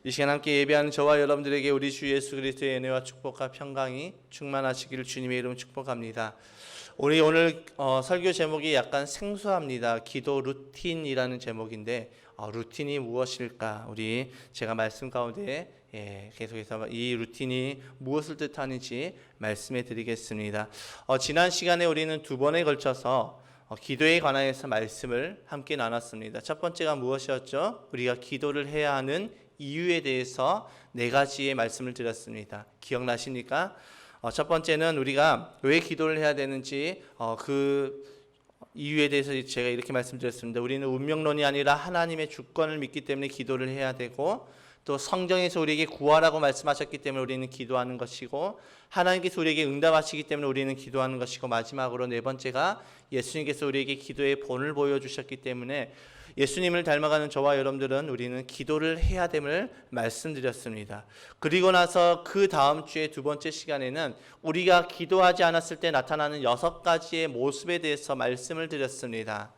이 시간 함께 예배하는 저와 여러분들에게 우리 주 예수 그리스도의 은혜와 축복과 평강이 충만하시기를 주님의 이름으로 축복합니다. 우리 오늘 설교 제목이 약간 생소합니다. 기도 루틴이라는 제목인데 루틴이 무엇일까? 제가 말씀 가운데 계속해서 이 루틴이 무엇을 뜻하는지 말씀해 드리겠습니다. 지난 시간에 우리는 두 번에 걸쳐서 기도에 관해서 말씀을 함께 나눴습니다. 첫 번째가 무엇이었죠? 우리가 기도를 해야 하는 이유에 대해서 네 가지의 말씀을 드렸습니다. 기억나십니까? 첫 번째는 우리가 왜 기도를 해야 되는지 그 이유에 대해서 제가 이렇게 말씀드렸습니다. 우리는 운명론이 아니라 하나님의 주권을 믿기 때문에 기도를 해야 되고, 또 성경에서 우리에게 구하라고 말씀하셨기 때문에 우리는 기도하는 것이고, 하나님께서 우리에게 응답하시기 때문에 우리는 기도하는 것이고, 마지막으로 네 번째가 예수님께서 우리에게 기도의 본을 보여주셨기 때문에 예수님을 닮아가는 저와 여러분들은 우리는 기도를 해야 됨을 말씀드렸습니다. 그리고 나서 그 다음 주에 두 번째 시간에는 우리가 기도하지 않았을 때 나타나는 6가지의 모습에 대해서 말씀을 드렸습니다.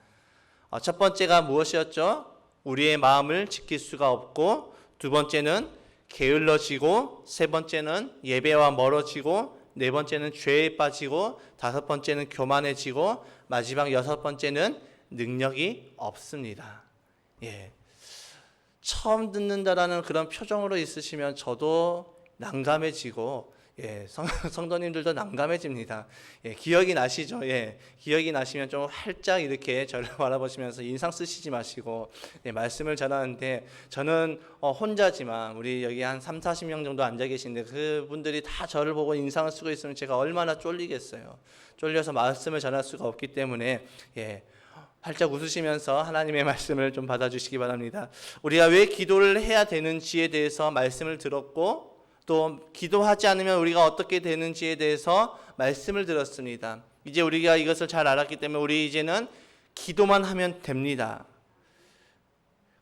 첫 번째가 무엇이었죠? 우리의 마음을 지킬 수가 없고, 두 번째는 게을러지고, 세 번째는 예배와 멀어지고, 네 번째는 죄에 빠지고, 다섯 번째는 교만해지고, 마지막 6번째는 능력이 없습니다. 처음 듣는다라는 그런 표정으로 있으시면 저도 난감해지고, 성도님들도 난감해집니다. 기억이 나시죠? 기억이 나시면 좀 활짝 이렇게 저를 바라보시면서 인상 쓰시지 마시고, 말씀을 전하는데, 저는 혼자지만 우리 여기 한 30-40명 정도 앉아 계신데 그분들이 다 저를 보고 인상을 쓰고 있으면 제가 얼마나 쫄리겠어요. 쫄려서 말씀을 전할 수가 없기 때문에 활짝 웃으시면서 하나님의 말씀을 좀 받아주시기 바랍니다. 우리가 왜 기도를 해야 되는지에 대해서 말씀을 들었고, 또 기도하지 않으면 우리가 어떻게 되는지에 대해서 말씀을 들었습니다. 이제 우리가 이것을 잘 알았기 때문에 우리 이제는 기도만 하면 됩니다.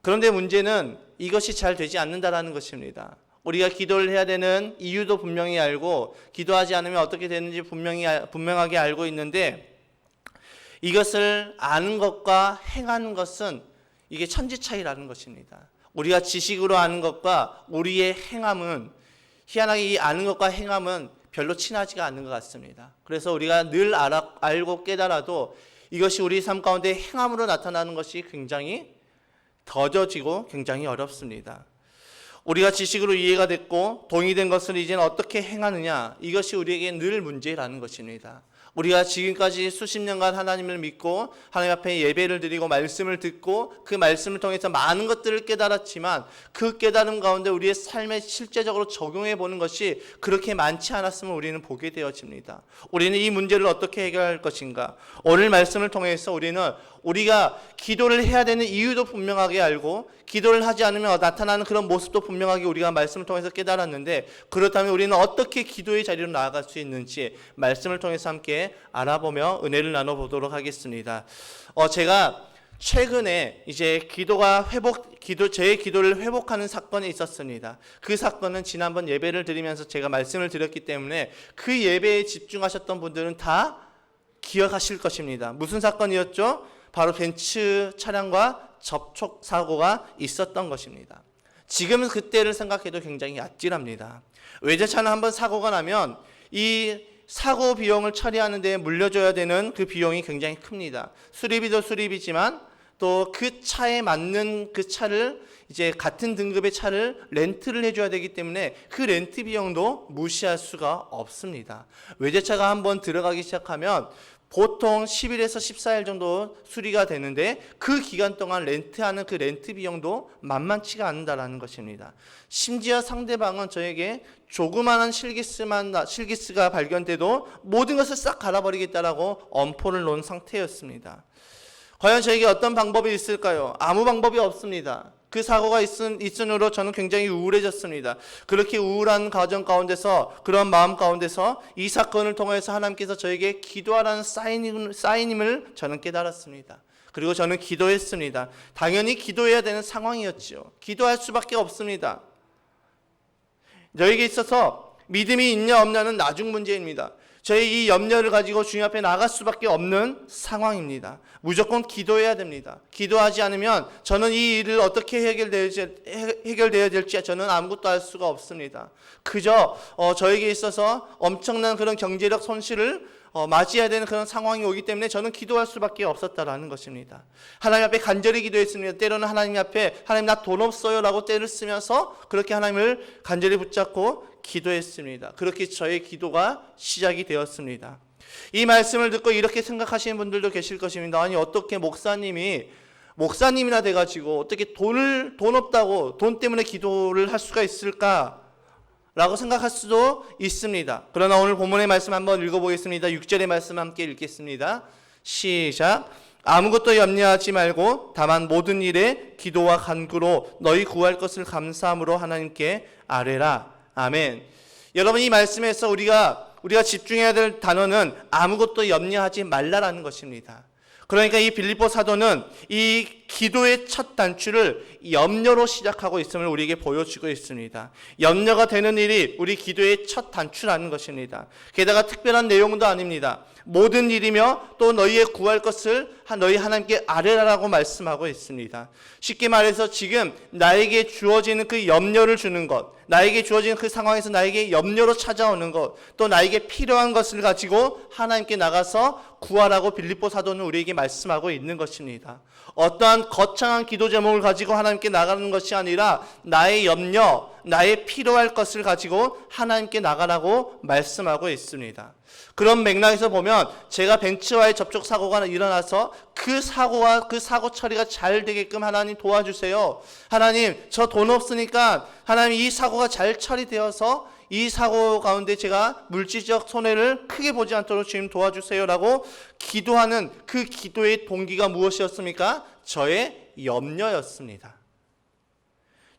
그런데 문제는 이것이 잘 되지 않는다라는 것입니다. 우리가 기도를 해야 되는 이유도 분명히 알고, 기도하지 않으면 어떻게 되는지 분명하게 알고 있는데, 이것을 아는 것과 행하는 것은 이게 천지 차이라는 것입니다. 우리가 지식으로 아는 것과 우리의 행함은, 희한하게 이 아는 것과 행함은 별로 친하지가 않는 것 같습니다. 그래서 우리가 늘 알고 깨달아도 이것이 우리 삶 가운데 행함으로 나타나는 것이 굉장히 더뎌지고 굉장히 어렵습니다. 우리가 지식으로 이해가 됐고 동의된 것을 이제는 어떻게 행하느냐, 이것이 우리에게 늘 문제라는 것입니다. 우리가 지금까지 수십 년간 하나님을 믿고 하나님 앞에 예배를 드리고 말씀을 듣고 그 말씀을 통해서 많은 것들을 깨달았지만, 그 깨달음 가운데 우리의 삶에 실제적으로 적용해 보는 것이 그렇게 많지 않았음을 우리는 보게 되어집니다. 우리는 이 문제를 어떻게 해결할 것인가? 오늘 말씀을 통해서 우리가 기도를 해야 되는 이유도 분명하게 알고, 기도를 하지 않으면 나타나는 그런 모습도 분명하게 우리가 말씀을 통해서 깨달았는데, 그렇다면 우리는 어떻게 기도의 자리로 나아갈 수 있는지 말씀을 통해서 함께 알아보며 은혜를 나눠보도록 하겠습니다. 제가 최근에 이제 제 기도를 회복하는 사건이 있었습니다. 그 사건은 지난번 예배를 드리면서 제가 말씀을 드렸기 때문에 그 예배에 집중하셨던 분들은 다 기억하실 것입니다. 무슨 사건이었죠? 바로 벤츠 차량과 접촉 사고가 있었던 것입니다. 지금은 그때를 생각해도 굉장히 아찔합니다. 외제차는 한번 사고가 나면 이 사고 비용을 처리하는 데 물려줘야 되는 그 비용이 굉장히 큽니다. 수리비도 수리비지만 또 그 차에 맞는 그 차를, 이제 같은 등급의 차를 렌트를 해줘야 되기 때문에 그 렌트 비용도 무시할 수가 없습니다. 외제차가 한번 들어가기 시작하면 보통 10일에서 14일 정도 수리가 되는데, 그 기간 동안 렌트하는 그 렌트 비용도 만만치가 않는다라는 것입니다. 심지어 상대방은 저에게 조그마한 실기스가 발견돼도 모든 것을 싹 갈아버리겠다라고 엄포를 놓은 상태였습니다. 과연 저에게 어떤 방법이 있을까요? 아무 방법이 없습니다. 그 사고가 있으므로 저는 굉장히 우울해졌습니다. 그렇게 우울한 가정 가운데서, 그런 마음 가운데서 이 사건을 통해서 하나님께서 저에게 기도하라는 사인임을 저는 깨달았습니다. 그리고 저는 기도했습니다. 당연히 기도해야 되는 상황이었죠. 기도할 수밖에 없습니다. 너에게 있어서 믿음이 있냐 없냐는 나중 문제입니다. 저희 이 염려를 가지고 주님 앞에 나갈 수밖에 없는 상황입니다. 무조건 기도해야 됩니다. 기도하지 않으면 저는 이 일을 어떻게 해결되어야 될지 저는 아무것도 알 수가 없습니다. 그저 저에게 있어서 엄청난 그런 경제력 손실을 맞이해야 되는 그런 상황이 오기 때문에 저는 기도할 수밖에 없었다라는 것입니다. 하나님 앞에 간절히 기도했습니다. 때로는 하나님 앞에 하나님 나 돈 없어요 라고 때를 쓰면서 그렇게 하나님을 간절히 붙잡고 기도했습니다. 그렇게 저의 기도가 시작이 되었습니다. 이 말씀을 듣고 이렇게 생각하시는 분들도 계실 것입니다. 아니 어떻게 목사님이나 돼가지고 어떻게 돈 없다고 돈 때문에 기도를 할 수가 있을까? 라고 생각할 수도 있습니다. 그러나 오늘 본문의 말씀 한번 읽어보겠습니다. 6절의 말씀 함께 읽겠습니다. 시작. 아무것도 염려하지 말고 다만 모든 일에 기도와 간구로 너희 구할 것을 감사함으로 하나님께 아뢰라. 아멘. 여러분 이 말씀에서 우리가 집중해야 될 단어는 아무것도 염려하지 말라라는 것입니다. 그러니까 이 빌립보 사도는 이 기도의 첫 단추를 염려로 시작하고 있음을 우리에게 보여주고 있습니다. 염려가 되는 일이 우리 기도의 첫 단추라는 것입니다. 게다가 특별한 내용도 아닙니다. 모든 일이며 또 너희의 구할 것을 너희 하나님께 아뢰라라고 말씀하고 있습니다. 쉽게 말해서 지금 나에게 주어지는 그 염려를 주는 것, 나에게 주어지는 그 상황에서 나에게 염려로 찾아오는 것, 또 나에게 필요한 것을 가지고 하나님께 나가서 구하라고 빌립보 사도는 우리에게 말씀하고 있는 것입니다. 어떠한 거창한 기도 제목을 가지고 하나님께 나가는 것이 아니라 나의 염려, 나의 필요할 것을 가지고 하나님께 나가라고 말씀하고 있습니다. 그런 맥락에서 보면 제가 벤츠와의 접촉 사고가 일어나서 그 사고 처리가 잘 되게끔 하나님 도와주세요. 하나님 저 돈 없으니까 하나님 이 사고가 잘 처리되어서 이 사고 가운데 제가 물질적 손해를 크게 보지 않도록 주님 도와주세요라고 기도하는 그 기도의 동기가 무엇이었습니까? 저의 염려였습니다.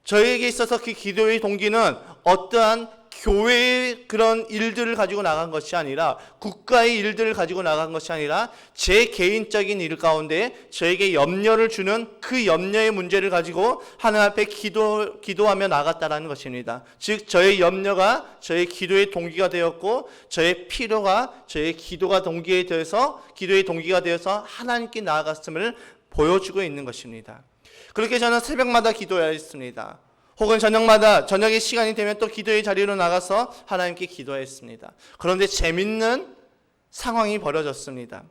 저에게 있어서 그 기도의 동기는 어떠한 교회의 그런 일들을 가지고 나간 것이 아니라 국가의 일들을 가지고 나간 것이 아니라 제 개인적인 일 가운데 저에게 염려를 주는 그 염려의 문제를 가지고 하나님 앞에 기도하며 나갔다라는 것입니다. 즉 저의 염려가 저의 기도의 동기가 되었고 저의 필요가 저의 기도의 동기가 되어서 하나님께 나아갔음을 보여주고 있는 것입니다. 그렇게 저는 새벽마다 기도해야 했습니다. 혹은 저녁에 시간이 되면 또 기도의 자리로 나가서 하나님께 기도했습니다. 그런데 재밌는 상황이 벌어졌습니다.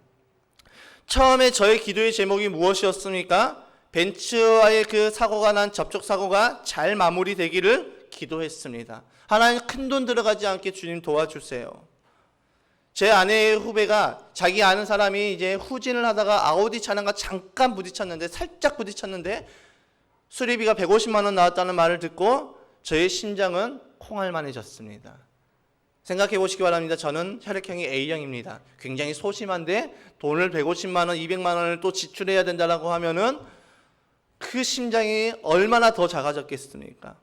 처음에 저의 기도의 제목이 무엇이었습니까? 벤츠와의 그 사고가 난 접촉 사고가 잘 마무리되기를 기도했습니다. 하나님 큰돈 들어가지 않게 주님 도와주세요. 제 아내의 후배가 자기 아는 사람이 이제 후진을 하다가 아우디 차량과 잠깐 살짝 부딪혔는데 수리비가 150만 원 나왔다는 말을 듣고 저의 심장은 콩알만해졌습니다. 생각해 보시기 바랍니다. 저는 혈액형이 A형입니다. 굉장히 소심한데 돈을 150만 원, 200만 원을 또 지출해야 된다고 하면은 그 심장이 얼마나 더 작아졌겠습니까?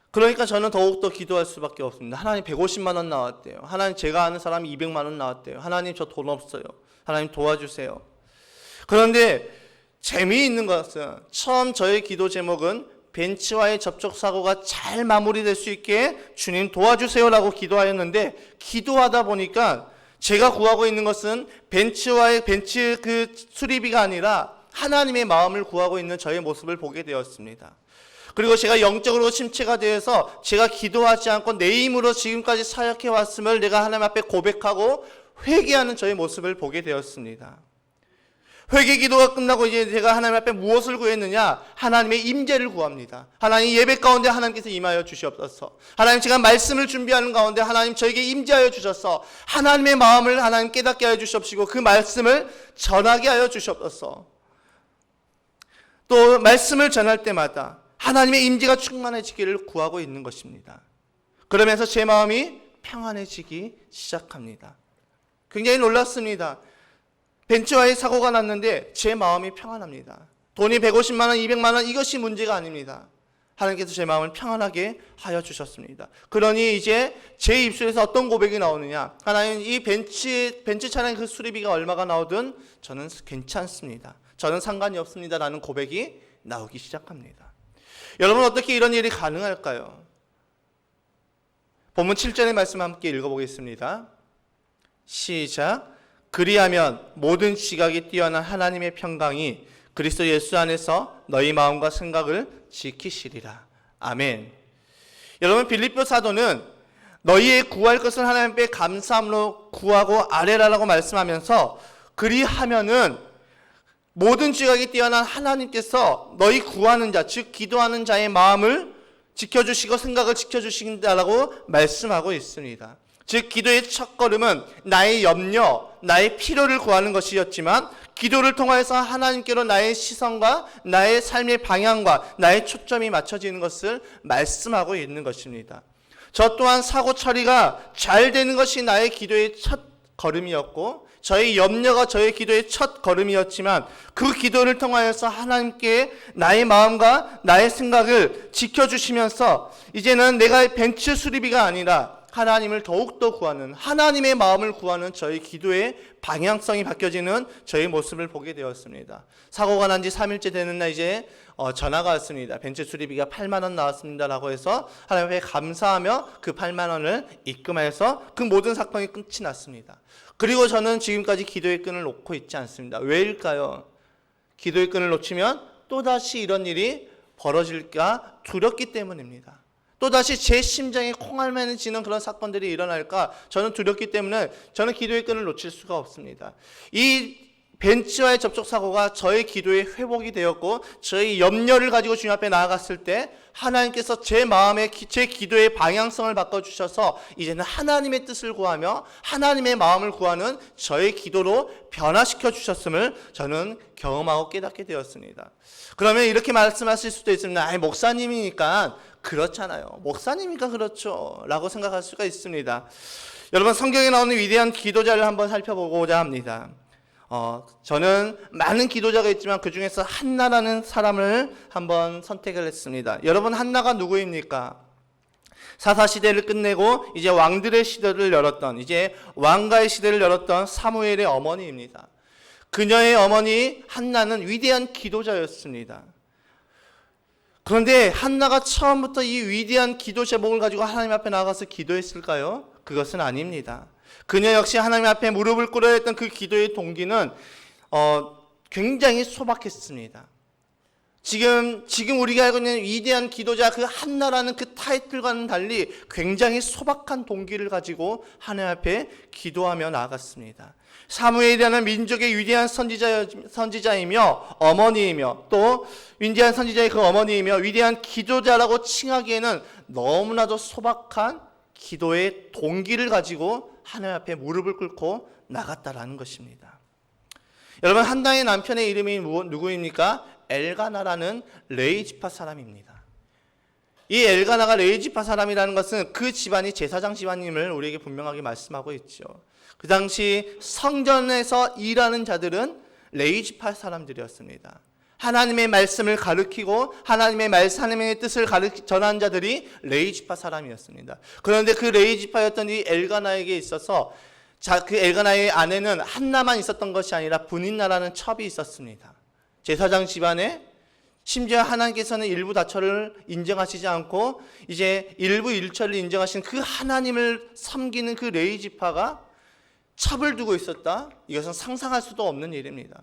그러니까 저는 더욱더 기도할 수밖에 없습니다. 하나님 150만 원 나왔대요. 하나님 제가 아는 사람이 200만 원 나왔대요. 하나님 저 돈 없어요. 하나님 도와주세요. 그런데 재미있는 것은 처음 저의 기도 제목은 벤츠와의 접촉 사고가 잘 마무리될 수 있게 주님 도와주세요라고 기도하였는데 기도하다 보니까 제가 구하고 있는 것은 벤츠 그 수리비가 아니라 하나님의 마음을 구하고 있는 저의 모습을 보게 되었습니다. 그리고 제가 영적으로 침체가 되어서 제가 기도하지 않고 내 힘으로 지금까지 사역해 왔음을 내가 하나님 앞에 고백하고 회개하는 저의 모습을 보게 되었습니다. 회개 기도가 끝나고 이제 제가 하나님 앞에 무엇을 구했느냐? 하나님의 임재를 구합니다. 하나님 예배 가운데 하나님께서 임하여 주시옵소서. 하나님 제가 말씀을 준비하는 가운데 하나님 저에게 임재하여 주셔서 하나님의 마음을 하나님 깨닫게 하여 주시옵시고 그 말씀을 전하게 하여 주시옵소서. 또 말씀을 전할 때마다 하나님의 임재가 충만해지기를 구하고 있는 것입니다. 그러면서 제 마음이 평안해지기 시작합니다. 굉장히 놀랐습니다. 벤츠와의 사고가 났는데 제 마음이 평안합니다. 돈이 150만 원, 200만 원 이것이 문제가 아닙니다. 하나님께서 제 마음을 평안하게 하여 주셨습니다. 그러니 이제 제 입술에서 어떤 고백이 나오느냐? 하나님 이 벤츠 차량 그 수리비가 얼마가 나오든 저는 괜찮습니다. 저는 상관이 없습니다. 라는 고백이 나오기 시작합니다. 여러분 어떻게 이런 일이 가능할까요? 본문 7절의 말씀 함께 읽어보겠습니다. 시작. 그리하면 모든 지각이 뛰어난 하나님의 평강이 그리스도 예수 안에서 너희 마음과 생각을 지키시리라. 아멘. 여러분, 빌립보 사도는 너희의 구할 것을 하나님 앞에 감사함으로 구하고 아뢰라라고 말씀하면서, 그리하면은 모든 지각이 뛰어난 하나님께서 너희 구하는 자, 즉 기도하는 자의 마음을 지켜주시고 생각을 지켜주신다라고 말씀하고 있습니다. 즉 기도의 첫걸음은 나의 염려, 나의 필요를 구하는 것이었지만, 기도를 통해서 하나님께로 나의 시선과 나의 삶의 방향과 나의 초점이 맞춰지는 것을 말씀하고 있는 것입니다. 저 또한 사고 처리가 잘 되는 것이 나의 기도의 첫 걸음이었고, 저의 염려가 저의 기도의 첫 걸음이었지만, 그 기도를 통하여서 하나님께 나의 마음과 나의 생각을 지켜주시면서 이제는 내가 벤치 수리비가 아니라 하나님을 더욱더 구하는, 하나님의 마음을 구하는 저희 기도의 방향성이 바뀌어지는 저희 모습을 보게 되었습니다. 사고가 난 지 3일째 되는 날 이제 전화가 왔습니다. 벤치 수리비가 8만 원 나왔습니다라고 해서 하나님께 감사하며 그 8만 원을 입금해서 그 모든 사건이 끝이 났습니다. 그리고 저는 지금까지 기도의 끈을 놓고 있지 않습니다. 왜일까요? 기도의 끈을 놓치면 또다시 이런 일이 벌어질까 두렵기 때문입니다. 또다시 제 심장에 콩알매지는 그런 사건들이 일어날까 저는 두렵기 때문에 저는 기도의 끈을 놓칠 수가 없습니다. 이 벤치와의 접촉사고가 저의 기도의 회복이 되었고, 저의 염려를 가지고 주님 앞에 나아갔을 때 하나님께서 제 마음의 제 기도의 방향성을 바꿔주셔서 이제는 하나님의 뜻을 구하며 하나님의 마음을 구하는 저의 기도로 변화시켜 주셨음을 저는 경험하고 깨닫게 되었습니다. 그러면 이렇게 말씀하실 수도 있습니다. 목사님이니까 그렇잖아요. 목사님이니까 그렇죠 라고 생각할 수가 있습니다. 여러분, 성경에 나오는 위대한 기도자를 한번 살펴보고자 합니다. 저는 많은 기도자가 있지만 그 중에서 한나라는 사람을 한번 선택을 했습니다. 여러분, 한나가 누구입니까? 사사시대를 끝내고 이제 왕들의 시대를 열었던, 이제 왕가의 시대를 열었던 사무엘의 어머니입니다. 그녀의 어머니 한나는 위대한 기도자였습니다. 그런데 한나가 처음부터 이 위대한 기도 제목을 가지고 하나님 앞에 나가서 기도했을까요? 그것은 아닙니다. 그녀 역시 하나님 앞에 무릎을 꿇어야 했던 그 기도의 동기는 굉장히 소박했습니다. 지금 우리가 알고 있는 위대한 기도자 그 한나라는 그 타이틀과는 달리 굉장히 소박한 동기를 가지고 하나님 앞에 기도하며 나아갔습니다. 사무엘이라는 민족의 위대한 선지자이며 어머니이며, 또 위대한 선지자의 그 어머니이며 위대한 기도자라고 칭하기에는 너무나도 소박한 기도의 동기를 가지고 하나님 앞에 무릎을 꿇고 나갔다라는 것입니다. 여러분, 한나의 남편의 이름이 누구입니까? 엘가나라는 레이지파 사람입니다. 이 엘가나가 레이지파 사람이라는 것은 그 집안이 제사장 집안임을 우리에게 분명하게 말씀하고 있죠. 그 당시 성전에서 일하는 자들은 레이지파 사람들이었습니다. 하나님의 말씀을 가르치고 하나님의 뜻을 전한 자들이 레이지파 사람이었습니다. 그런데 그 레이지파였던 이 엘가나에게 있어서 그 엘가나의 아내는 한나만 있었던 것이 아니라 분인나라는 첩이 있었습니다. 제사장 집안에 심지어 하나님께서는 일부 다처를 인정하시지 않고 이제 일부 일처를 인정하신 그 하나님을 섬기는 그 레이지파가 첩을 두고 있었다? 이것은 상상할 수도 없는 일입니다.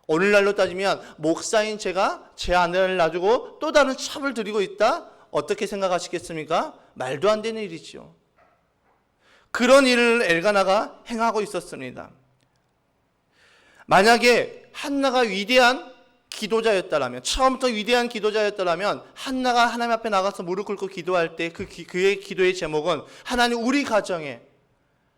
오늘날로 따지면 목사인 제가 제 아내를 놔두고 또 다른 첩을 들이고 있다? 어떻게 생각하시겠습니까? 말도 안 되는 일이죠. 그런 일을 엘가나가 행하고 있었습니다. 만약에 한나가 위대한 기도자였다라면, 처음부터 위대한 기도자였다라면 한나가 하나님 앞에 나가서 무릎 꿇고 기도할 때 그의 기도의 제목은, 하나님 우리 가정에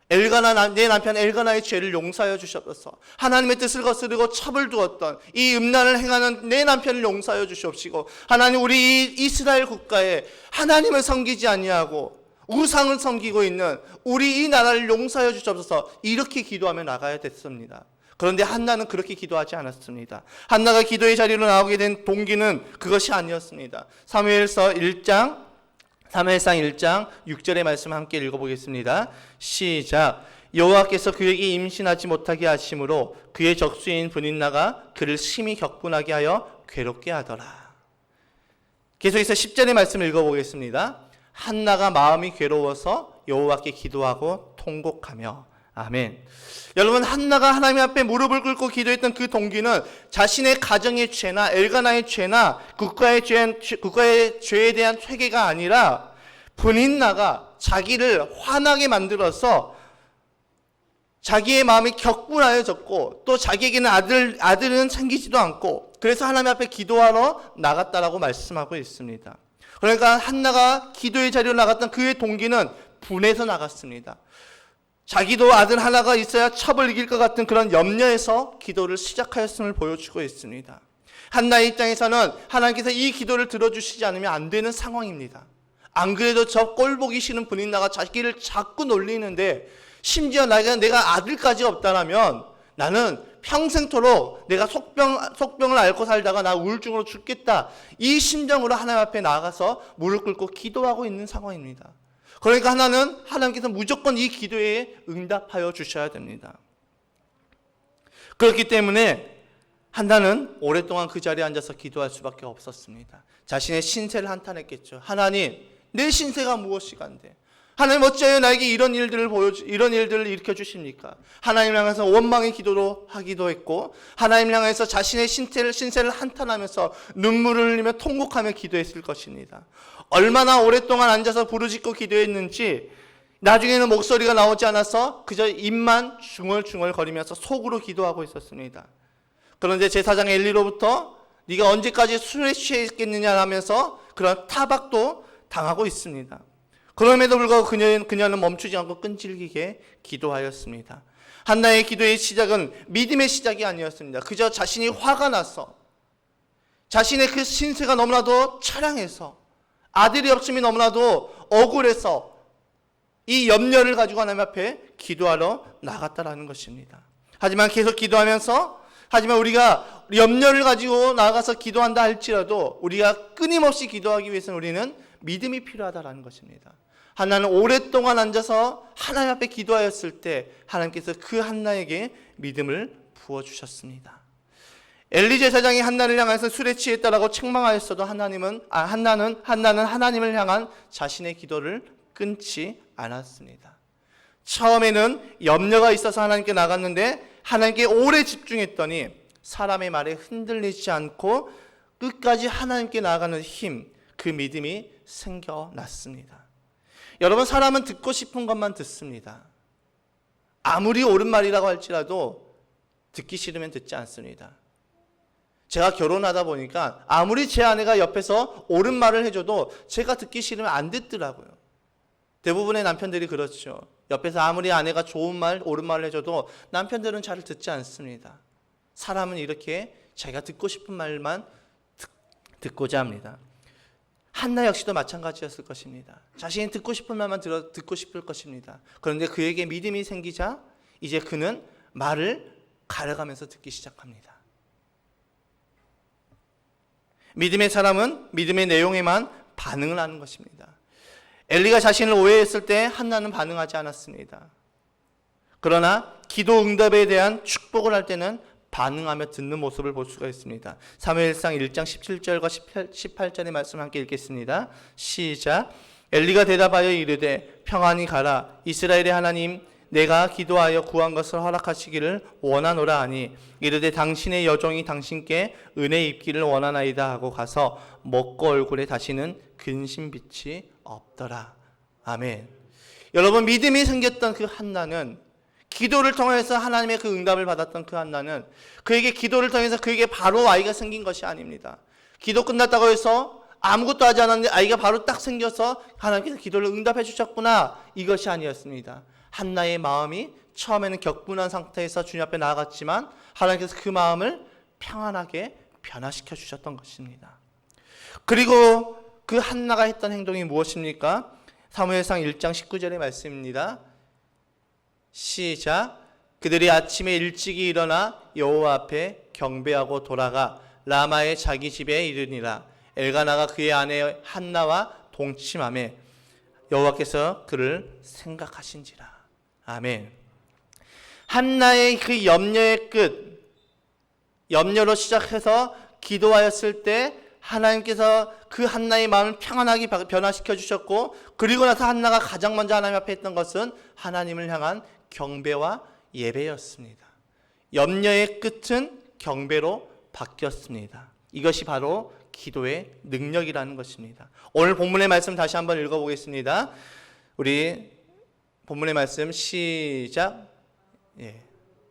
내 남편 엘가나의 죄를 용서하여 주시옵소서. 하나님의 뜻을 거스르고 첩을 두었던 이 음란을 행하는 내 남편을 용서하여 주시옵시고, 하나님 우리 이스라엘 국가에 하나님을 섬기지 아니하고 우상을 섬기고 있는 우리 이 나라를 용서하여 주시옵소서. 이렇게 기도하며 나가야 됐습니다. 그런데 한나는 그렇게 기도하지 않았습니다. 한나가 기도의 자리로 나오게 된 동기는 그것이 아니었습니다. 사무엘상 1장 6절의 말씀 함께 읽어보겠습니다. 시작. 여호와께서 그에게 임신하지 못하게 하심으로 그의 적수인 분인나가 그를 심히 격분하게 하여 괴롭게 하더라. 계속해서 10절의 말씀을 읽어보겠습니다. 한나가 마음이 괴로워서 여호와께 기도하고 통곡하며. 아멘. 여러분, 한나가 하나님 앞에 무릎을 꿇고 기도했던 그 동기는 자신의 가정의 죄나 엘가나의 죄나 국가의 죄에 대한 회개가 아니라 분인나가 자기를 화나게 만들어서 자기의 마음이 격분하여졌고 또 자기에게는 아들은 생기지도 않고 그래서 하나님 앞에 기도하러 나갔다라고 말씀하고 있습니다. 그러니까 한나가 기도의 자리로 나갔던 그의 동기는 분해서 나갔습니다. 자기도 아들 하나가 있어야 첩을 이길 것 같은 그런 염려에서 기도를 시작하였음을 보여주고 있습니다. 한나의 입장에서는 하나님께서 이 기도를 들어주시지 않으면 안 되는 상황입니다. 안 그래도 저 꼴보기 싫은 분인나가 자기를 자꾸 놀리는데 심지어 내가 아들까지 없다라면 나는 평생토록 내가 속병을 앓고 살다가 나 우울증으로 죽겠다. 이 심정으로 하나님 앞에 나아가서 무릎 꿇고 기도하고 있는 상황입니다. 그러니까 하나님께서 무조건 이 기도에 응답하여 주셔야 됩니다. 그렇기 때문에 한나는 오랫동안 그 자리에 앉아서 기도할 수밖에 없었습니다. 자신의 신세를 한탄했겠죠. 하나님, 내 신세가 무엇이간데 하나님 어찌하여 나에게 이런 일들을 일으켜 주십니까? 하나님 향해서 원망의 기도로 하기도 했고 하나님 향해서 자신의 신세를 한탄하면서 눈물을 흘리며 통곡하며 기도했을 것입니다. 얼마나 오랫동안 앉아서 부르짖고 기도했는지 나중에는 목소리가 나오지 않아서 그저 입만 중얼중얼 거리면서 속으로 기도하고 있었습니다. 그런데 제사장 엘리로부터 네가 언제까지 술에 취해 있겠느냐 하면서 그런 타박도 당하고 있습니다. 그럼에도 불구하고 그녀는 멈추지 않고 끈질기게 기도하였습니다. 한나의 기도의 시작은 믿음의 시작이 아니었습니다. 그저 자신이 화가 나서 자신의 그 신세가 너무나도 처량해서 아들이 없음이 너무나도 억울해서 이 염려를 가지고 하나님 앞에 기도하러 나갔다라는 것입니다. 하지만 계속 기도하면서 우리가 염려를 가지고 나가서 기도한다 할지라도 우리가 끊임없이 기도하기 위해서는 우리는 믿음이 필요하다라는 것입니다. 한나는 오랫동안 앉아서 하나님 앞에 기도하였을 때 하나님께서 그 한나에게 믿음을 부어주셨습니다. 엘리 제사장이 한나를 향해서 술에 취했다라고 책망하였어도 한나는 하나님을 향한 자신의 기도를 끊지 않았습니다. 처음에는 염려가 있어서 하나님께 나갔는데 하나님께 오래 집중했더니 사람의 말에 흔들리지 않고 끝까지 하나님께 나아가는 힘, 그 믿음이 생겨났습니다. 여러분, 사람은 듣고 싶은 것만 듣습니다. 아무리 옳은 말이라고 할지라도 듣기 싫으면 듣지 않습니다. 제가 결혼하다 보니까 아무리 제 아내가 옆에서 옳은 말을 해줘도 제가 듣기 싫으면 안 듣더라고요. 대부분의 남편들이 그렇죠. 옆에서 아무리 아내가 좋은 말, 옳은 말을 해줘도 남편들은 잘 듣지 않습니다. 사람은 이렇게 자기가 듣고 싶은 말만 듣고자 합니다. 한나 역시도 마찬가지였을 것입니다. 자신이 듣고 싶은 말만 듣고 싶을 것입니다. 그런데 그에게 믿음이 생기자 이제 그는 말을 가려가면서 듣기 시작합니다. 믿음의 사람은 믿음의 내용에만 반응을 하는 것입니다. 엘리가 자신을 오해했을 때 한나는 반응하지 않았습니다. 그러나 기도 응답에 대한 축복을 할 때는 반응하며 듣는 모습을 볼 수가 있습니다. 사무엘상 1장 17절과 18절의 말씀 함께 읽겠습니다. 시작. 엘리가 대답하여 이르되 평안히 가라. 이스라엘의 하나님 내가 기도하여 구한 것을 허락하시기를 원하노라 하니 이르되 당신의 여종이 당신께 은혜 입기를 원하나이다 하고 가서 먹고 얼굴에 다시는 근심빛이 없더라. 아멘. 여러분, 믿음이 생겼던 그 한나는, 기도를 통해서 하나님의 그 응답을 받았던 그 한나는 그에게 기도를 통해서 그에게 바로 아이가 생긴 것이 아닙니다. 기도 끝났다고 해서 아무것도 하지 않았는데 아이가 바로 딱 생겨서 하나님께서 기도를 응답해 주셨구나, 이것이 아니었습니다. 한나의 마음이 처음에는 격분한 상태에서 주님 앞에 나아갔지만 하나님께서 그 마음을 평안하게 변화시켜 주셨던 것입니다. 그리고 그 한나가 했던 행동이 무엇입니까? 사무엘상 1장 19절의 말씀입니다. 시작. 그들이 아침에 일찍이 일어나 여호와 앞에 경배하고 돌아가 라마의 자기 집에 이르니라. 엘가나가 그의 아내 한나와 동침하매 여호와께서 그를 생각하신지라. 아멘. 한나의 그 염려의 끝, 염려로 시작해서 기도하였을 때 하나님께서 그 한나의 마음을 평안하게 변화시켜 주셨고, 그리고 나서 한나가 가장 먼저 하나님 앞에 했던 것은 하나님을 향한 경배와 예배였습니다. 염려의 끝은 경배로 바뀌었습니다. 이것이 바로 기도의 능력이라는 것입니다. 오늘 본문의 말씀 다시 한번 읽어보겠습니다. 우리 본문의 말씀 시작.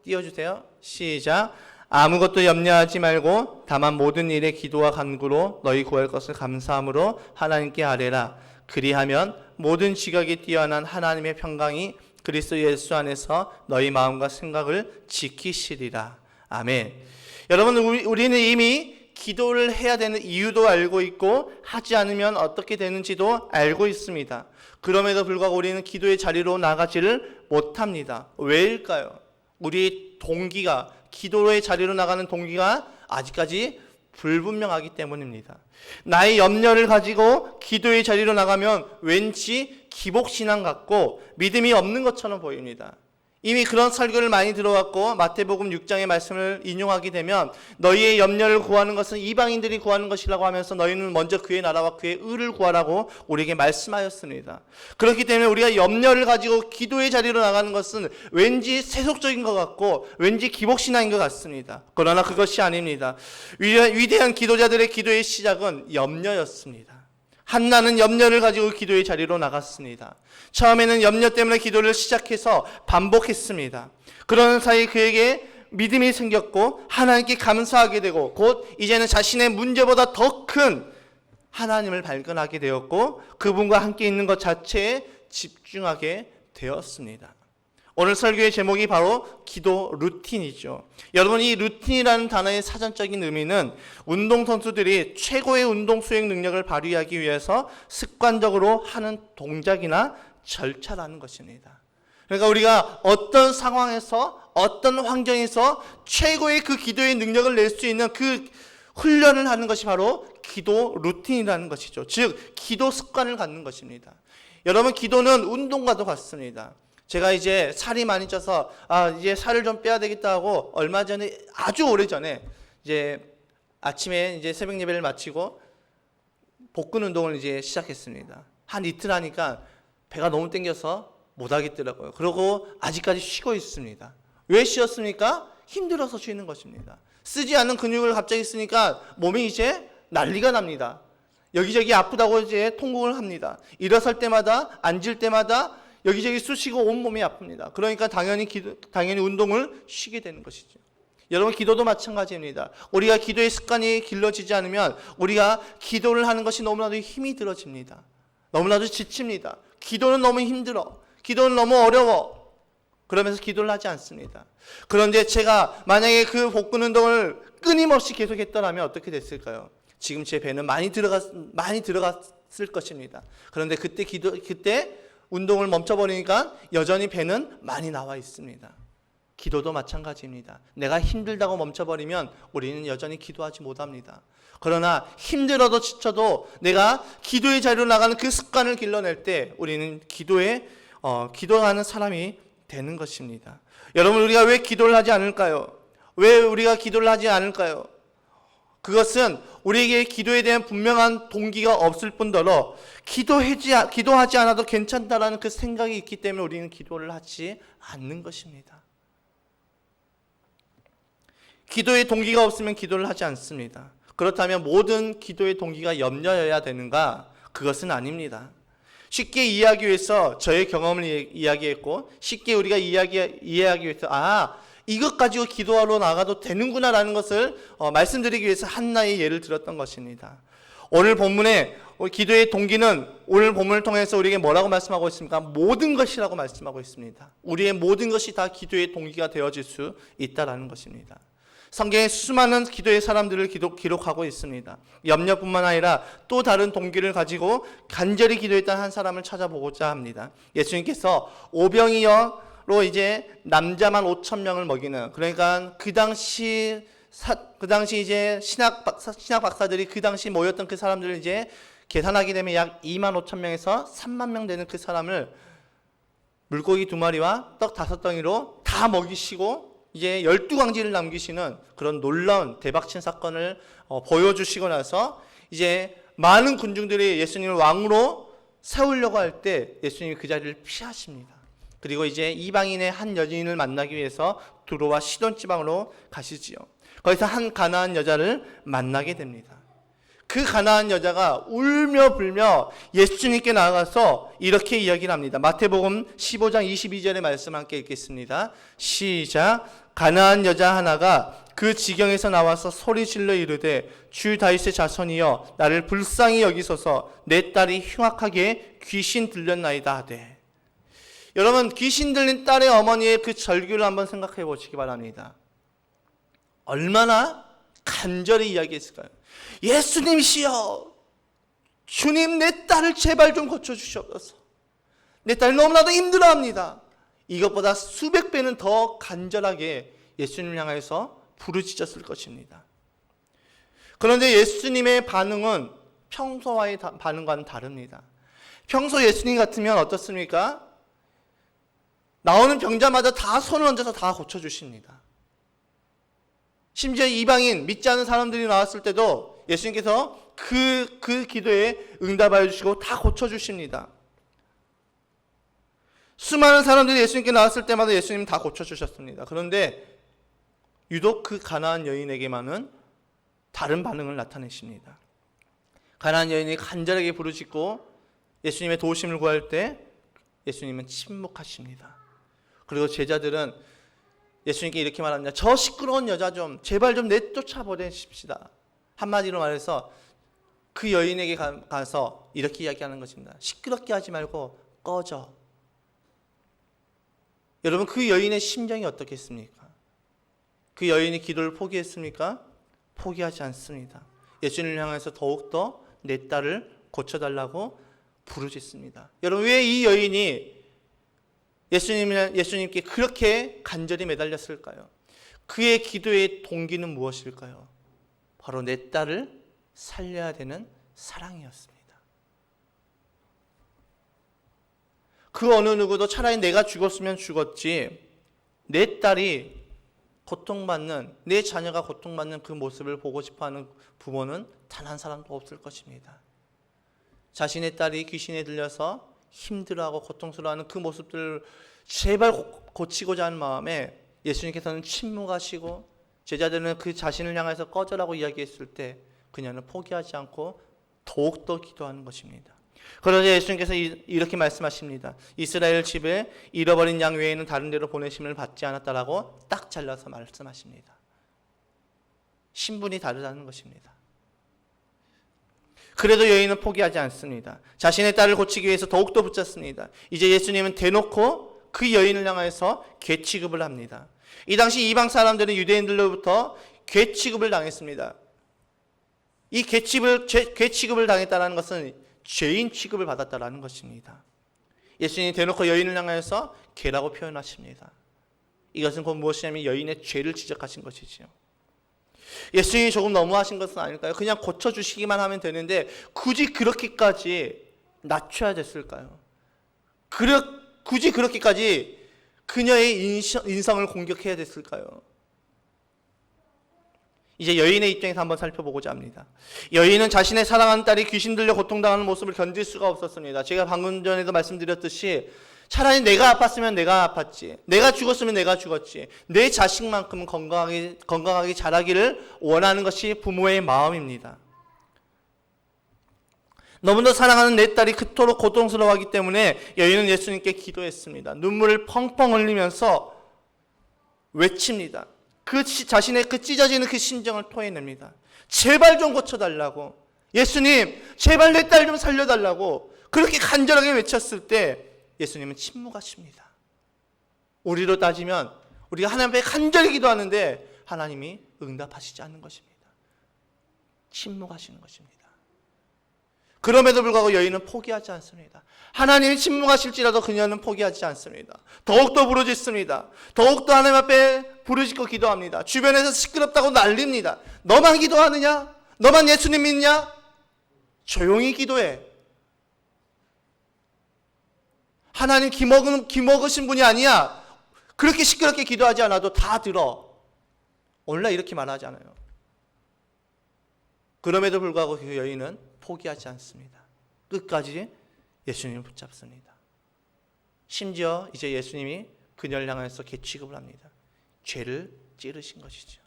띄워주세요. 시작. 아무것도 염려하지 말고 다만 모든 일에 기도와 간구로 너희 구할 것을 감사함으로 하나님께 아뢰라. 그리하면 모든 지각에 뛰어난 하나님의 평강이 그리스도 예수 안에서 너희 마음과 생각을 지키시리라. 아멘. 여러분, 우리는 이미 기도를 해야 되는 이유도 알고 있고 하지 않으면 어떻게 되는지도 알고 있습니다. 그럼에도 불구하고 우리는 기도의 자리로 나가지를 못합니다. 왜일까요? 우리의 동기가, 기도의 자리로 나가는 동기가 아직까지 불분명하기 때문입니다. 나의 염려를 가지고 기도의 자리로 나가면 왠지 기복신앙 같고 믿음이 없는 것처럼 보입니다. 이미 그런 설교를 많이 들어왔고, 마태복음 6장의 말씀을 인용하게 되면 너희의 염려를 구하는 것은 이방인들이 구하는 것이라고 하면서 너희는 먼저 그의 나라와 그의 의를 구하라고 우리에게 말씀하였습니다. 그렇기 때문에 우리가 염려를 가지고 기도의 자리로 나가는 것은 왠지 세속적인 것 같고 왠지 기복신앙인 것 같습니다. 그러나 그것이 아닙니다. 위대한 기도자들의 기도의 시작은 염려였습니다. 한나는 염려를 가지고 기도의 자리로 나갔습니다. 처음에는 염려 때문에 기도를 시작해서 반복했습니다. 그러는 사이 그에게 믿음이 생겼고 하나님께 감사하게 되고, 곧 이제는 자신의 문제보다 더 큰 하나님을 발견하게 되었고 그분과 함께 있는 것 자체에 집중하게 되었습니다. 오늘 설교의 제목이 바로 기도 루틴이죠. 여러분, 이 루틴이라는 단어의 사전적인 의미는 운동선수들이 최고의 운동 수행 능력을 발휘하기 위해서 습관적으로 하는 동작이나 절차라는 것입니다. 그러니까 우리가 어떤 상황에서 어떤 환경에서 최고의 그 기도의 능력을 낼 수 있는 그 훈련을 하는 것이 바로 기도 루틴이라는 것이죠. 즉 기도 습관을 갖는 것입니다. 여러분, 기도는 운동과도 같습니다. 제가 이제 살이 많이 쪄서 이제 살을 좀 빼야 되겠다 하고 얼마 전에, 아주 오래 전에 이제 아침에 이제 새벽 예배를 마치고 복근 운동을 이제 시작했습니다. 한 이틀 하니까 배가 너무 땡겨서 못 하겠더라고요. 그러고 아직까지 쉬고 있습니다. 왜 쉬었습니까? 힘들어서 쉬는 것입니다. 쓰지 않는 근육을 갑자기 쓰니까 몸이 이제 난리가 납니다. 여기저기 아프다고 이제 통곡을 합니다. 일어설 때마다, 앉을 때마다 여기저기 쑤시고 온몸이 아픕니다. 그러니까 당연히 운동을 쉬게 되는 것이죠. 여러분, 기도도 마찬가지입니다. 우리가 기도의 습관이 길러지지 않으면 우리가 기도를 하는 것이 너무나도 힘이 들어집니다. 너무나도 지칩니다. 기도는 너무 힘들어. 기도는 너무 어려워. 그러면서 기도를 하지 않습니다. 그런데 제가 만약에 그 복근 운동을 끊임없이 계속했더라면 어떻게 됐을까요? 지금 제 배는 많이 들어갔을 것입니다. 그런데 그때 운동을 멈춰버리니까 여전히 배는 많이 나와 있습니다. 기도도 마찬가지입니다. 내가 힘들다고 멈춰버리면 우리는 여전히 기도하지 못합니다. 그러나 힘들어도 지쳐도 내가 기도의 자리로 나가는 그 습관을 길러낼 때 우리는 기도하는 사람이 되는 것입니다. 여러분, 우리가 왜 기도를 하지 않을까요? 왜 우리가 기도를 하지 않을까요? 그것은 우리에게 기도에 대한 분명한 동기가 없을 뿐더러 기도하지 않아도 괜찮다라는 그 생각이 있기 때문에 우리는 기도를 하지 않는 것입니다. 기도의 동기가 없으면 기도를 하지 않습니다. 그렇다면 모든 기도의 동기가 염려여야 되는가? 그것은 아닙니다. 쉽게 이해하기 위해서 저의 경험을 이야기했고, 쉽게 우리가 이해하기 위해서 이것 가지고 기도하러 나가도 되는구나 라는 것을 말씀드리기 위해서 한나의 예를 들었던 것입니다. 오늘 본문의 기도의 동기는 오늘 본문을 통해서 우리에게 뭐라고 말씀하고 있습니까? 모든 것이라고 말씀하고 있습니다. 우리의 모든 것이 다 기도의 동기가 되어질 수 있다는 것입니다. 성경에 수많은 기도의 사람들을 기록하고 있습니다. 염려뿐만 아니라 또 다른 동기를 가지고 간절히 기도했던 한 사람을 찾아보고자 합니다. 예수님께서 오병이어로 이제 남자만 5,000명을 먹이는, 그러니까 그 당시 이제 신학 박사들이 그 당시 모였던 그 사람들을 이제 계산하게 되면 약 25,000명에서 30,000명 되는 그 사람을 물고기 2마리와 떡 5덩이로 다 먹이시고 이제 12광지를 남기시는 그런 놀라운 대박친 사건을 보여주시고 나서 이제 많은 군중들이 예수님을 왕으로 세우려고 할 때 예수님이 그 자리를 피하십니다. 그리고 이제 이방인의 한 여인을 만나기 위해서 두로와 시돈 지방으로 가시지요. 거기서 한 가나안 여자를 만나게 됩니다. 그 가나안 여자가 울며 불며 예수님께 나아가서 이렇게 이야기를 합니다. 마태복음 15장 22절의 말씀 함께 읽겠습니다. 시작. 가나안 여자 하나가 그 지경에서 나와서 소리질러 이르되 주 다윗의 자손이여 나를 불쌍히 여기소서 내 딸이 흉악하게 귀신 들렸나이다 하되. 여러분, 귀신 들린 딸의 어머니의 그 절규를 한번 생각해 보시기 바랍니다. 얼마나 간절히 이야기했을까요? 예수님이시여, 주님 내 딸을 제발 좀 고쳐주시옵소서. 내 딸이 너무나도 힘들어합니다. 이것보다 수백 배는 더 간절하게 예수님을 향해서 부르짖었을 것입니다. 그런데 예수님의 반응은 평소와의 반응과는 다릅니다. 평소 예수님 같으면 어떻습니까? 나오는 병자마다 다 손을 얹어서 다 고쳐주십니다. 심지어 이방인, 믿지 않는 사람들이 나왔을 때도 예수님께서 그 기도에 응답하여 주시고 다 고쳐주십니다. 수많은 사람들이 예수님께 나왔을 때마다 예수님 다 고쳐주셨습니다. 그런데 유독 그 가나안 여인에게만은 다른 반응을 나타내십니다. 가나안 여인이 간절하게 부르짖고 예수님의 도우심을 구할 때 예수님은 침묵하십니다. 그리고 제자들은 예수님께 이렇게 말합니다. 저 시끄러운 여자 좀 제발 좀 내쫓아 보내십시다. 한마디로 말해서 그 여인에게 가서 이렇게 이야기하는 것입니다. 시끄럽게 하지 말고 꺼져. 여러분, 그 여인의 심정이 어떻겠습니까? 그 여인이 기도를 포기했습니까? 포기하지 않습니다. 예수님을 향해서 더욱더 내 딸을 고쳐달라고 부르짖습니다. 여러분, 왜 이 여인이 예수님께 그렇게 간절히 매달렸을까요? 그의 기도의 동기는 무엇일까요? 바로 내 딸을 살려야 되는 사랑이었습니다. 그 어느 누구도 차라리 내가 죽었으면 죽었지 내 딸이 고통받는, 내 자녀가 고통받는 그 모습을 보고 싶어하는 부모는 단 한 사람도 없을 것입니다. 자신의 딸이 귀신에 들려서 힘들어하고 고통스러워하는 그 모습들을 제발 고치고자 하는 마음에 예수님께서는 침묵하시고 제자들은 그 자신을 향해서 꺼져라고 이야기했을 때 그녀는 포기하지 않고 더욱더 기도하는 것입니다. 그러자 예수님께서 이렇게 말씀하십니다. 이스라엘 집에 잃어버린 양 외에는 다른 데로 보내심을 받지 않았다라고 딱 잘라서 말씀하십니다. 신분이 다르다는 것입니다. 그래도 여인은 포기하지 않습니다. 자신의 딸을 고치기 위해서 더욱더 붙잡습니다. 이제 예수님은 대놓고 그 여인을 향해서 괴 취급을 합니다. 이 당시 이방 사람들은 유대인들로부터 괴 취급을 당했습니다. 이 괴 취급을 당했다는 것은 죄인 취급을 받았다는 것입니다. 예수님이 대놓고 여인을 향해서 괴라고 표현하십니다. 이것은 곧 무엇이냐면 여인의 죄를 지적하신 것이지요. 예수님이 조금 너무하신 것은 아닐까요? 그냥 고쳐주시기만 하면 되는데 굳이 그렇게까지 낮춰야 됐을까요? 굳이 그렇게까지 그녀의 인성을 공격해야 됐을까요? 이제 여인의 입장에서 한번 살펴보고자 합니다. 여인은 자신의 사랑하는 딸이 귀신 들려 고통당하는 모습을 견딜 수가 없었습니다. 제가 방금 전에도 말씀드렸듯이 차라리 내가 아팠으면 내가 아팠지, 내가 죽었으면 내가 죽었지, 내 자식만큼은 건강하게 자라기를 원하는 것이 부모의 마음입니다. 너무나 사랑하는 내 딸이 그토록 고통스러워하기 때문에 여인은 예수님께 기도했습니다. 눈물을 펑펑 흘리면서 외칩니다. 자신의 그 찢어지는 그 심정을 토해냅니다. 제발 좀 고쳐달라고, 예수님 제발 내 딸 좀 살려달라고 그렇게 간절하게 외쳤을 때 예수님은 침묵하십니다. 우리로 따지면 우리가 하나님 앞에 간절히 기도하는데 하나님이 응답하시지 않는 것입니다. 침묵하시는 것입니다. 그럼에도 불구하고 여인은 포기하지 않습니다. 하나님이 침묵하실지라도 그녀는 포기하지 않습니다. 더욱더 부르짖습니다. 더욱더 하나님 앞에 부르짖고 기도합니다. 주변에서 시끄럽다고 난립니다. 너만 기도하느냐? 너만 예수님 믿냐? 조용히 기도해. 하나님 기먹으신 분이 아니야. 그렇게 시끄럽게 기도하지 않아도 다 들어. 오늘날 이렇게 말하지 않아요. 그럼에도 불구하고 그 여인은 포기하지 않습니다. 끝까지 예수님을 붙잡습니다. 심지어 이제 예수님이 그녀를 향해서 개취급을 합니다. 죄를 찌르신 것이죠.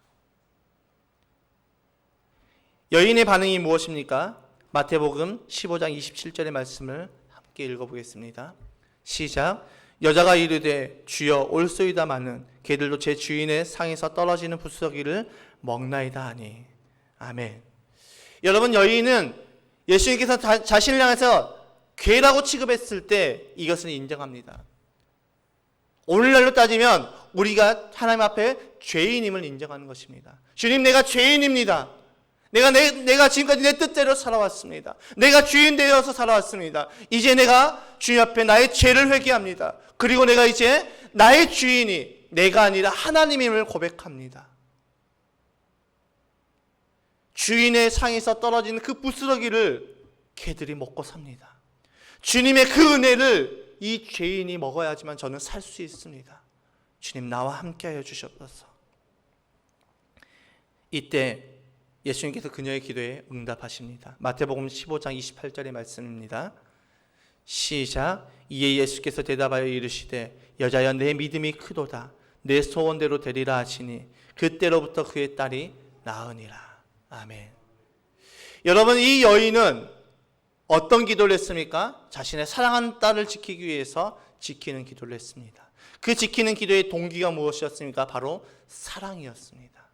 여인의 반응이 무엇입니까? 마태복음 15장 27절의 말씀을 함께 읽어보겠습니다. 시작. 여자가 이르되 주여 올소이다마는 개들도 제 주인의 상에서 떨어지는 부스러기를 먹나이다 하니. 아멘. 여러분, 여인은 예수님께서 자신을 향해서 괴라고 취급했을 때 이것을 인정합니다. 오늘날로 따지면 우리가 하나님 앞에 죄인임을 인정하는 것입니다. 주님, 내가 죄인입니다. 내가 지금까지 내 뜻대로 살아왔습니다. 내가 주인 되어서 살아왔습니다. 이제 내가 주님 앞에 나의 죄를 회개합니다. 그리고 내가 이제 나의 주인이 내가 아니라 하나님임을 고백합니다. 주인의 상에서 떨어지는 그 부스러기를 개들이 먹고 삽니다. 주님의 그 은혜를 이 죄인이 먹어야지만 저는 살 수 있습니다. 주님, 나와 함께하여 주시옵소서. 이때 예수님께서 그녀의 기도에 응답하십니다. 마태복음 15장 28절의 말씀입니다. 시작. 이에 예수께서 대답하여 이르시되 여자여 내 믿음이 크도다. 내 소원대로 되리라 하시니 그때로부터 그의 딸이 나으니라. 아멘. 여러분, 이 여인은 어떤 기도를 했습니까? 자신의 사랑하는 딸을 지키기 위해서 지키는 기도를 했습니다. 그 지키는 기도의 동기가 무엇이었습니까? 바로 사랑이었습니다.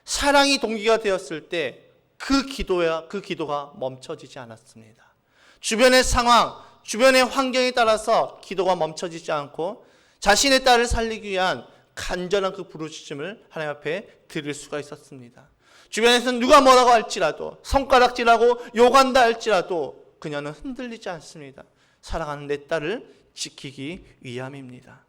사랑이 동기가 되었을 때 그 기도가 멈춰지지 않았습니다. 주변의 상황, 주변의 환경에 따라서 기도가 멈춰지지 않고 자신의 딸을 살리기 위한 간절한 그 부르짖음을 하나님 앞에 드릴 수가 있었습니다. 주변에서는 누가 뭐라고 할지라도, 손가락질하고 욕한다 할지라도 그녀는 흔들리지 않습니다. 사랑하는 내 딸을 지키기 위함입니다.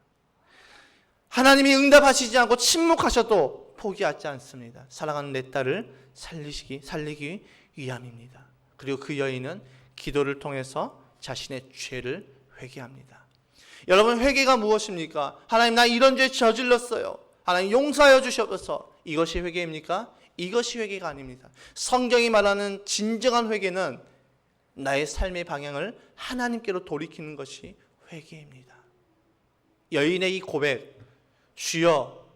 하나님이 응답하시지 않고 침묵하셔도 포기하지 않습니다. 사랑하는 내 딸을 살리기 위함입니다. 그리고 그 여인은 기도를 통해서 자신의 죄를 회개합니다. 여러분, 회개가 무엇입니까? 하나님, 나 이런 죄 저질렀어요. 하나님 용서하여 주시옵소서. 이것이 회개입니까? 이것이 회개가 아닙니다. 성경이 말하는 진정한 회개는 나의 삶의 방향을 하나님께로 돌이키는 것이 회개입니다. 여인의 이 고백, 주여,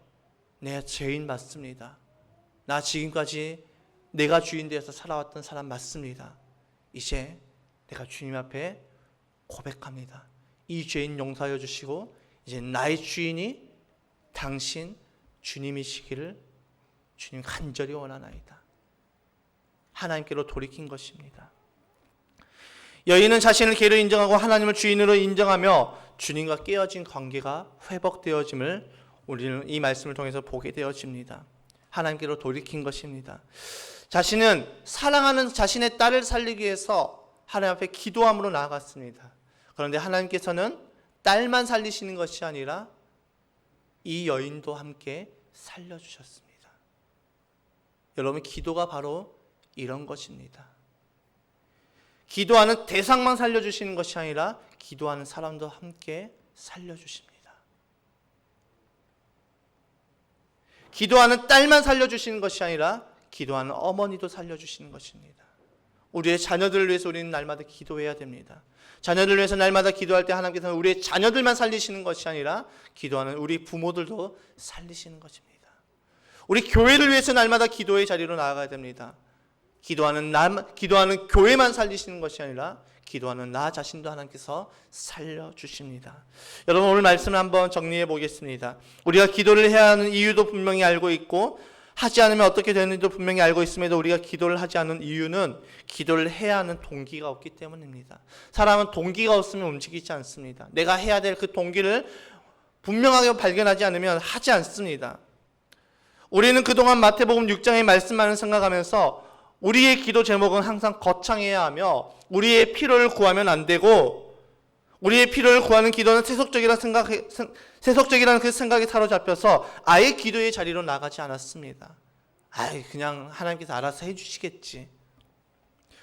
내가 죄인 맞습니다. 나 지금까지 내가 주인 되어서 살아왔던 사람 맞습니다. 이제 내가 주님 앞에 고백합니다. 이 죄인 용서하여 주시고 이제 나의 주인이 당신 주님이시기를 주님 간절히 원하나이다. 하나님께로 돌이킨 것입니다. 여인은 자신을 개로 인정하고 하나님을 주인으로 인정하며 주님과 깨어진 관계가 회복되어짐을 우리는 이 말씀을 통해서 보게 되어집니다. 하나님께로 돌이킨 것입니다. 자신은 사랑하는 자신의 딸을 살리기 위해서 하나님 앞에 기도함으로 나아갔습니다. 그런데 하나님께서는 딸만 살리시는 것이 아니라 이 여인도 함께 살려주셨습니다. 여러분, 기도가 바로 이런 것입니다. 기도하는 대상만 살려주시는 것이 아니라 기도하는 사람도 함께 살려주십니다. 기도하는 딸만 살려주시는 것이 아니라 기도하는 어머니도 살려주시는 것입니다. 우리의 자녀들을 위해서 우리는 날마다 기도해야 됩니다. 자녀들을 위해서 날마다 기도할 때 하나님께서는 우리의 자녀들만 살리시는 것이 아니라 기도하는 우리 부모들도 살리시는 것입니다. 우리 교회를 위해서 날마다 기도의 자리로 나아가야 됩니다. 기도하는 교회만 살리시는 것이 아니라 기도하는 나 자신도 하나님께서 살려주십니다. 여러분, 오늘 말씀을 한번 정리해 보겠습니다. 우리가 기도를 해야 하는 이유도 분명히 알고 있고 하지 않으면 어떻게 되는지도 분명히 알고 있음에도 우리가 기도를 하지 않는 이유는 기도를 해야 하는 동기가 없기 때문입니다. 사람은 동기가 없으면 움직이지 않습니다. 내가 해야 될 그 동기를 분명하게 발견하지 않으면 하지 않습니다. 우리는 그동안 마태복음 6장의 말씀만을 생각하면서 우리의 기도 제목은 항상 거창해야 하며 우리의 필요를 구하면 안 되고 우리의 필요를 구하는 기도는 세속적이라는 그 생각에 사로잡혀서 아예 기도의 자리로 나가지 않았습니다. 그냥 하나님께서 알아서 해주시겠지.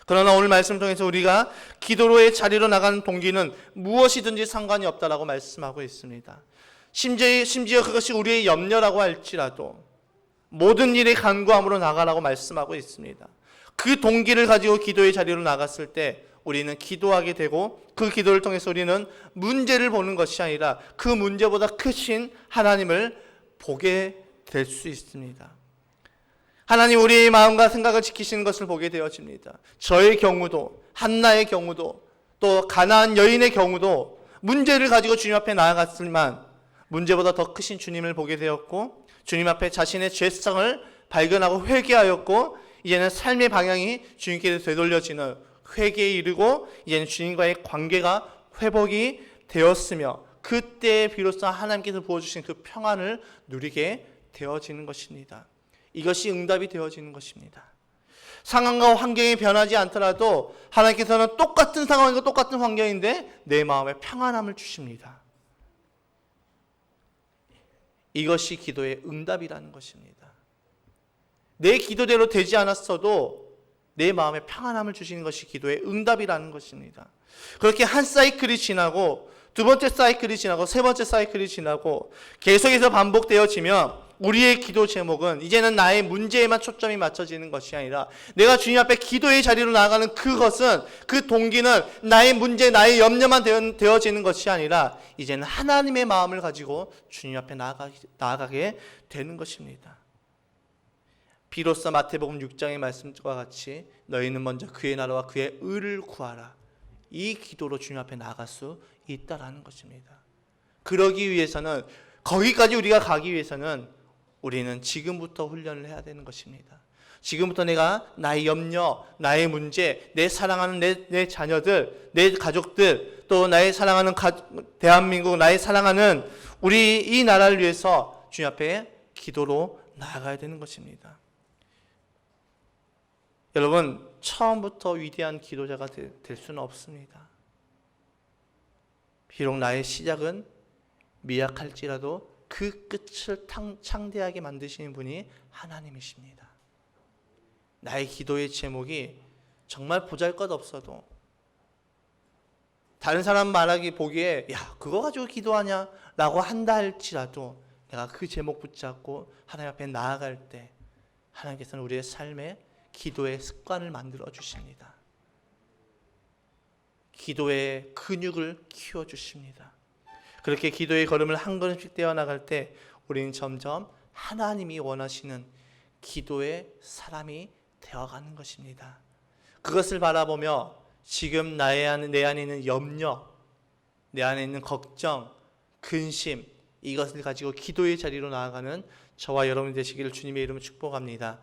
그러나 오늘 말씀 통해서 우리가 기도로의 자리로 나가는 동기는 무엇이든지 상관이 없다라고 말씀하고 있습니다. 심지어 그것이 우리의 염려라고 할지라도 모든 일에 간구함으로 나가라고 말씀하고 있습니다. 그 동기를 가지고 기도의 자리로 나갔을 때 우리는 기도하게 되고 그 기도를 통해서 우리는 문제를 보는 것이 아니라 그 문제보다 크신 하나님을 보게 될 수 있습니다. 하나님 우리의 마음과 생각을 지키시는 것을 보게 되어집니다. 저의 경우도, 한나의 경우도, 또 가나안 여인의 경우도 문제를 가지고 주님 앞에 나아갔지만 문제보다 더 크신 주님을 보게 되었고, 주님 앞에 자신의 죄성을 발견하고 회개하였고, 이제는 삶의 방향이 주님께 되돌려지는 회개에 이르고 이제는 주님과의 관계가 회복이 되었으며, 그때 비로소 하나님께서 부어주신 그 평안을 누리게 되어지는 것입니다. 이것이 응답이 되어지는 것입니다. 상황과 환경이 변하지 않더라도 하나님께서는 똑같은 상황이고 똑같은 환경인데 내 마음에 평안함을 주십니다. 이것이 기도의 응답이라는 것입니다. 내 기도대로 되지 않았어도 내 마음에 평안함을 주시는 것이 기도의 응답이라는 것입니다. 그렇게 한 사이클이 지나고 두 번째 사이클이 지나고 세 번째 사이클이 지나고 계속해서 반복되어지면 우리의 기도 제목은 이제는 나의 문제에만 초점이 맞춰지는 것이 아니라 내가 주님 앞에 기도의 자리로 나아가는 그것은, 그 동기는 나의 문제, 나의 염려만 되어지는 것이 아니라 이제는 하나님의 마음을 가지고 주님 앞에 나아가게 되는 것입니다. 비로소 마태복음 6장의 말씀과 같이 너희는 먼저 그의 나라와 그의 의를 구하라. 이 기도로 주님 앞에 나아갈 수 있다라는 것입니다. 그러기 위해서는, 거기까지 우리가 가기 위해서는 우리는 지금부터 훈련을 해야 되는 것입니다. 지금부터 내가 나의 염려, 나의 문제, 내 사랑하는 내 자녀들, 내 가족들, 또 나의 사랑하는 대한민국, 나의 사랑하는 우리 이 나라를 위해서 주님 앞에 기도로 나아가야 되는 것입니다. 여러분, 처음부터 위대한 기도자가 될 수는 없습니다. 비록 나의 시작은 미약할지라도 그 끝을 창대하게 만드시는 분이 하나님이십니다. 나의 기도의 제목이 정말 보잘것없어도, 다른 사람 말하기 보기에 야 그거 가지고 기도하냐 라고 한다 할지라도 내가 그 제목 붙잡고 하나님 앞에 나아갈 때 하나님께서는 우리의 삶에 기도의 습관을 만들어 주십니다. 기도의 근육을 키워 주십니다. 그렇게 기도의 걸음을 한 걸음씩 떼어나갈 때 우리는 점점 하나님이 원하시는 기도의 사람이 되어가는 것입니다. 그것을 바라보며 지금 내 안에 있는 염려, 내 안에 있는 걱정, 근심, 이것을 가지고 기도의 자리로 나아가는 저와 여러분이 되시기를 주님의 이름으로 축복합니다.